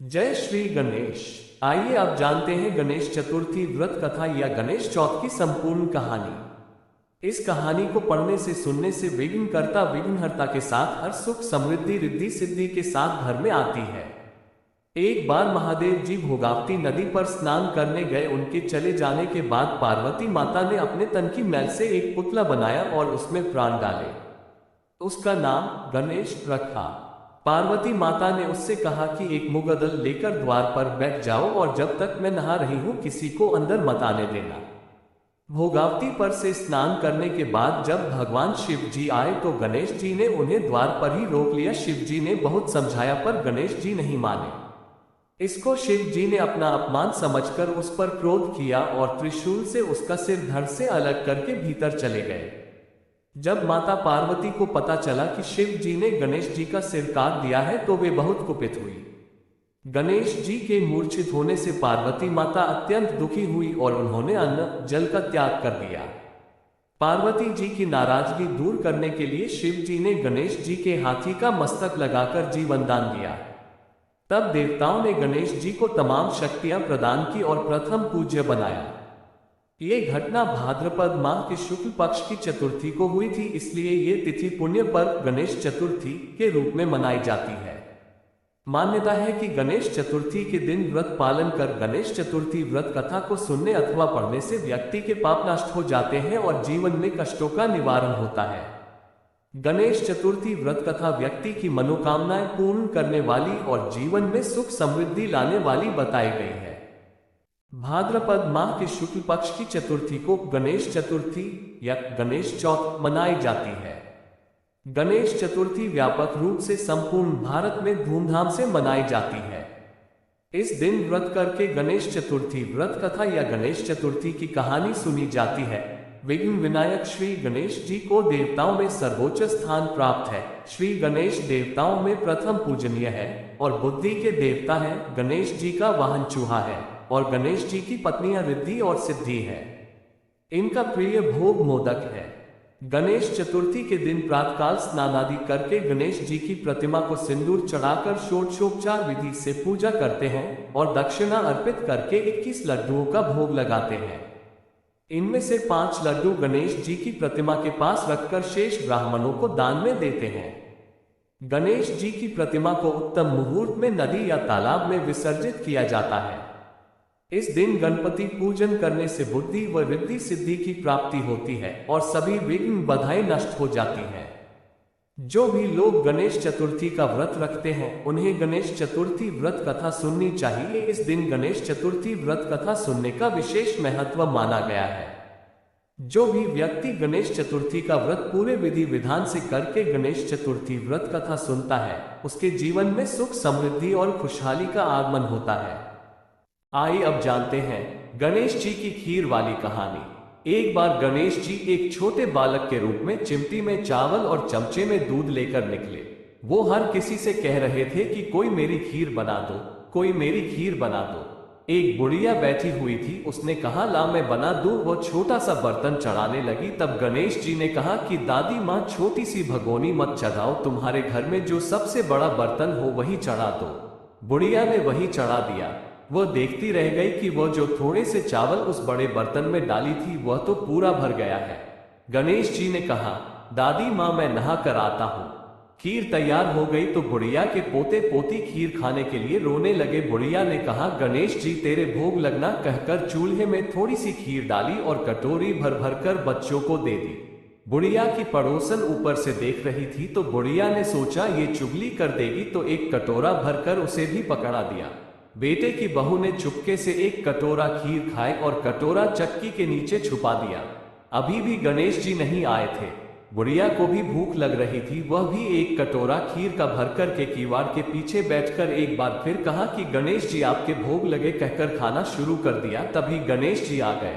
जय श्री गणेश। आइए अब जानते हैं गणेश चतुर्थी व्रत कथा या गणेश चौथ की संपूर्ण कहानी। इस कहानी को पढ़ने से सुनने से विघ्नकर्ता विघ्नहर्ता के साथ हर सुख समृद्धि रिद्धि सिद्धि के साथ घर में आती है। एक बार महादेव जी भोगावती नदी पर स्नान करने गए। उनके चले जाने के बाद पार्वती माता ने अपने तन की मैल से एक पुतला बनाया और उसमें प्राण डाले। उसका नाम गणेश रखा। पार्वती माता ने उससे कहा कि एक मुगदल लेकर द्वार पर बैठ जाओ और जब तक मैं नहा रही हूं किसी को अंदर मत आने देना। भोगावती पर से स्नान करने के बाद जब भगवान शिव जी आए तो गणेश जी ने उन्हें द्वार पर ही रोक लिया। शिव जी ने बहुत समझाया पर गणेश जी नहीं माने। इसको शिव जी ने अपना अपमान समझकर उस पर क्रोध किया और त्रिशूल से उसका सिर धड़ से अलग करके भीतर चले गए। जब माता पार्वती को पता चला कि शिव जी ने गणेश जी का सिर काट दिया है तो वे बहुत कुपित हुई। गणेश जी के मूर्छित होने से पार्वती माता अत्यंत दुखी हुई और उन्होंने अन्न जल का त्याग कर दिया। पार्वती जी की नाराजगी दूर करने के लिए शिव जी ने गणेश जी के हाथी का मस्तक लगाकर जीवन दान दिया। तब देवताओं ने गणेश जी को तमाम शक्तियां प्रदान की और प्रथम पूज्य बनाया। ये घटना भाद्रपद माह के शुक्ल पक्ष की चतुर्थी को हुई थी, इसलिए ये तिथि पुण्य पर्व गणेश चतुर्थी के रूप में मनाई जाती है। मान्यता है कि गणेश चतुर्थी के दिन व्रत पालन कर गणेश चतुर्थी व्रत कथा को सुनने अथवा पढ़ने से व्यक्ति के पाप नष्ट हो जाते हैं और जीवन में कष्टों का निवारण होता है। गणेश चतुर्थी व्रत कथा व्यक्ति की मनोकामनाएं पूर्ण करने वाली और जीवन में सुख समृद्धि लाने वाली बताई गई है। भाद्रपद माह के शुक्ल पक्ष की चतुर्थी को गणेश चतुर्थी या गणेश चौथ मनाई जाती है। गणेश चतुर्थी व्यापक रूप से संपूर्ण भारत में धूमधाम से मनाई जाती है। इस दिन व्रत करके गणेश चतुर्थी व्रत कथा या गणेश चतुर्थी की कहानी सुनी जाती है। विघ्न विनायक श्री गणेश जी को देवताओं में सर्वोच्च स्थान प्राप्त है। श्री गणेश देवताओं में प्रथम पूजनीय है और बुद्धि के देवता है। गणेश जी का वाहन चूहा है और गणेश जी की पत्नियां रिद्धि और सिद्धि है। इनका प्रिय भोग मोदक है। गणेश चतुर्थी के दिन प्रातःकाल स्नान आदि करके गणेश जी की प्रतिमा को सिंदूर चढ़ाकर षोडशोपचार विधि से पूजा करते हैं और दक्षिणा अर्पित करके 21 लड्डुओं का भोग लगाते हैं। इनमें से 5 लड्डू गणेश जी की प्रतिमा के पास रखकर शेष ब्राह्मणों को दान में देते हैं। गणेश जी की प्रतिमा को उत्तम मुहूर्त में नदी या तालाब में विसर्जित किया जाता है। इस दिन गणपति पूजन करने से बुद्धि व रिद्धि सिद्धि की प्राप्ति होती है और सभी विघ्न बाधाएं नष्ट हो जाती हैं। जो भी लोग गणेश चतुर्थी का व्रत रखते हैं उन्हें गणेश चतुर्थी व्रत कथा सुननी चाहिए। इस दिन गणेश चतुर्थी व्रत कथा सुनने का विशेष महत्व माना गया है। जो भी व्यक्ति गणेश चतुर्थी का व्रत पूरे विधि विधान से करके गणेश चतुर्थी व्रत कथा सुनता है उसके जीवन में सुख समृद्धि और खुशहाली का आगमन होता है। आइए अब जानते हैं गणेश जी की खीर वाली कहानी। एक बार गणेश जी एक छोटे बालक के रूप में चिमटी में चावल और चमचे में दूध लेकर निकले। वो हर किसी से कह रहे थे कि कोई मेरी खीर बना दो, कोई मेरी खीर बना दो। एक बुढ़िया बैठी हुई थी, उसने कहा ला मैं बना दूं। वो छोटा सा बर्तन चढ़ाने लगी। तब गणेश जी ने कहा कि दादी माँ छोटी सी भगोनी मत चढ़ाओ, तुम्हारे घर में जो सबसे बड़ा बर्तन हो वही चढ़ा दो। बुढ़िया ने वही चढ़ा दिया। वह देखती रह गई कि वह जो थोड़े से चावल उस बड़े बर्तन में डाली थी वह तो पूरा भर गया है। गणेश जी ने कहा दादी माँ मैं नहा कर आता हूँ। खीर तैयार हो गई तो बुढ़िया के पोते पोती खीर खाने के लिए रोने लगे। बुढ़िया ने कहा गणेश जी तेरे भोग लगना कहकर चूल्हे में थोड़ी सी खीर डाली और कटोरी भर भर कर बच्चों को दे दी। बुढ़िया की पड़ोसन ऊपर से देख रही थी तो बुढ़िया ने सोचा ये चुगली कर देगी तो एक कटोरा भरकर उसे भी पकड़ा दिया। बेटे की बहू ने चुपके से एक कटोरा खीर खाए और कटोरा चक्की के नीचे छुपा दिया। अभी भी गणेश जी नहीं आए थे। बुढ़िया को भी भूख लग रही थी, वह भी एक कटोरा खीर का भरकर के किवाड़ के पीछे बैठकर एक बार फिर कहा कि गणेश जी आपके भोग लगे कहकर खाना शुरू कर दिया। तभी गणेश जी आ गए।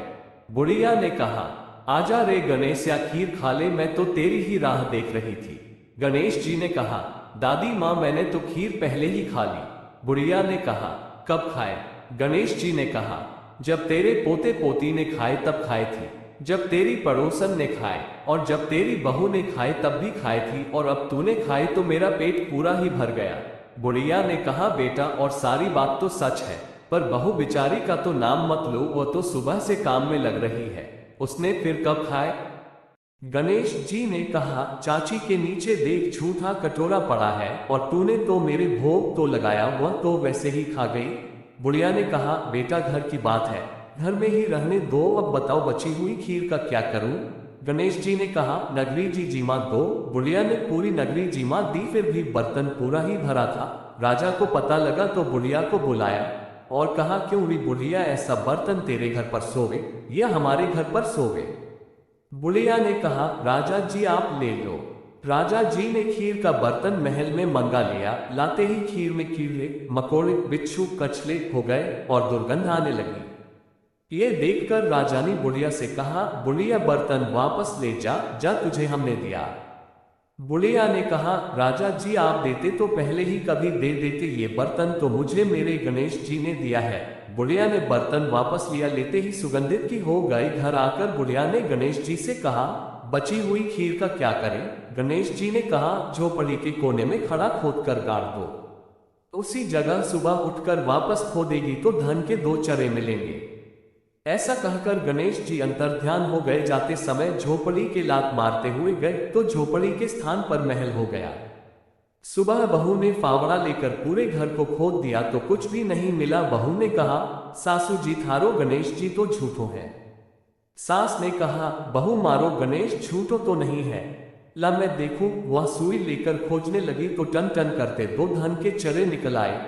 बुढ़िया ने कहा आजा रे गणेश या खीर खा ले, मैं तो तेरी ही राह देख रही थी। गणेश जी ने कहा दादी माँ मैंने तो खीर पहले ही खा ली। बुढ़िया ने कहा कब खाए? गणेश जी ने कहा जब तेरे पोते पोती ने खाए तब खाए थी, जब तेरी पड़ोसन ने खाए और जब तेरी बहू ने खाए तब भी खाए थी, और अब तूने खाए तो मेरा पेट पूरा ही भर गया। बुढ़िया ने कहा, बेटा और सारी बात तो सच है, पर बहू बिचारी का तो नाम मत लो, वो तो सुबह से काम में लग रही है, उसने फिर कब खाए? गणेश जी ने कहा, चाची के नीचे देख झूठा कटोरा पड़ा है, और तूने तो मेरे भोग तो लगाया, वह तो वैसे ही खा गई। बुढ़िया ने कहा, बेटा घर की बात है, घर में ही रहने दो, अब बताओ बची हुई खीर का क्या करूं? गणेश जी ने कहा, नगरी जी जीमा दो। बुढ़िया ने पूरी नगरी जीमा दी, फिर भी बर्तन पूरा ही भरा था। राजा को पता लगा तो बुढ़िया को बुलाया और कहा, क्यों री बुढ़िया, ऐसा बर्तन तेरे घर पर सोवे या हमारे घर पर सोवे? बुढ़िया ने कहा, राजा जी आप ले लो। राजा जी ने खीर का बर्तन महल में मंगा लिया। लाते ही खीर में कीड़े मकोड़े बिच्छू कचले हो गए और दुर्गंध आने लगी। ये देखकर राजा ने बुढ़िया से कहा, बुढ़िया बर्तन वापस ले जा, जा तुझे हमने दिया। बुढ़िया ने कहा, राजा जी आप देते तो पहले ही कभी दे देते, ये बर्तन तो मुझे मेरे गणेश जी ने दिया है। बुढ़िया ने बर्तन वापस लिया, लेते ही सुगंधित की हो गई। घर आकर बुढ़िया ने गणेश जी से कहा, बची हुई खीर का क्या करें? गणेश जी ने कहा, झोपड़ी के कोने में खड़ा खोद कर गाड़ दो, उसी जगह सुबह उठकर वापस खोदेगी तो धन के 2 चरे मिलेंगे। ऐसा कहकर गणेश जी अंतर्ध्यान हो गए। जाते समय झोपड़ी के लात मारते हुए गए तो झोपड़ी के स्थान पर महल हो गया। सुबह बहू ने फावड़ा लेकर पूरे घर को खोद दिया तो कुछ भी नहीं मिला। बहू ने कहा, सासू जी थारो गणेश जी तो झूठो है। सास ने कहा, बहू मारो गणेश झूठो तो नहीं है, ला मैं देखूं। वह सुई लेकर खोजने लगी तो टन टन करते 2 धन के चरे निकल आए।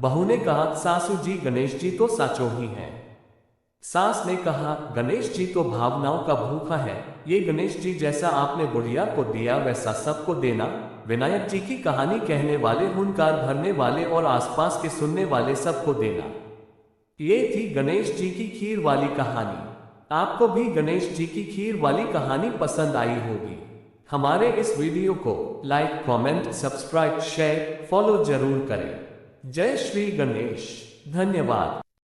बहू ने कहा, सासू जी गणेश जी तो साचो ही हैं। सास ने कहा, गणेश जी तो भावनाओं का भूखा है, ये गणेश जी जैसा आपने बुढ़िया को दिया वैसा सबको देना। विनायक जी की कहानी कहने वाले, हुनकार भरने वाले और आसपास के सुनने वाले सबको देना। ये थी गणेश जी की खीर वाली कहानी। आपको भी गणेश जी की खीर वाली कहानी पसंद आई होगी। हमारे इस वीडियो को like, comment, subscribe, share, follow जरूर करें। जय श्री गणेश। धन्यवाद।